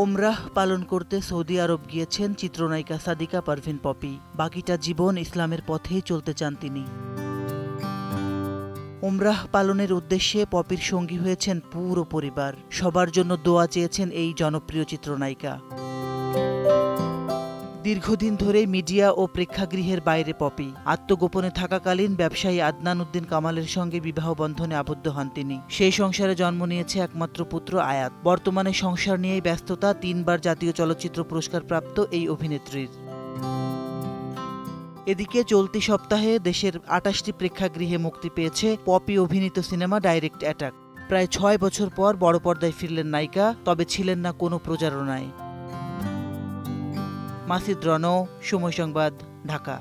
ওমরাহ পালন করতে সৌদি আরব গিয়েছেন চিত্রনায়িকা সাদিকা পারভিন পপি। বাকিটা জীবন ইসলামের পথেই চলতে চান তিনি। ওমরাহ পালনের উদ্দেশ্যে পপির সঙ্গী হয়েছেন পুরো পরিবার। সবার জন্য দোয়া চেয়েছেন এই জনপ্রিয় চিত্রনায়িকা। দীর্ঘদিন ধরে মিডিয়া ও প্রেক্ষাগৃহের বাইরে পপি। আত্মগোপনে থাকাকালীন ব্যবসায়ী আদনান উদ্দিন কামালের সঙ্গে বিবাহ বন্ধনে আবদ্ধ হন তিনি। সেই সংসারে জন্ম নিয়েছে একমাত্র পুত্র আয়াত। বর্তমানে সংসার নিয়েই ব্যস্ততা 3 বার জাতীয় চলচ্চিত্র পুরস্কার প্রাপ্ত এই অভিনেত্রীর। এদিকে চলতি সপ্তাহে দেশের 28টি প্রেক্ষাগৃহে মুক্তি পেয়েছে পপি অভিনীত সিনেমা ডাইরেক্ট অ্যাটাক। প্রায় 6 বছর পর বড় পর্দায় ফিরলেন নায়িকা, তবে ছিলেন না কোনো প্রচারণায়। মাসিদ রণ, সময় সংবাদ, ঢাকা।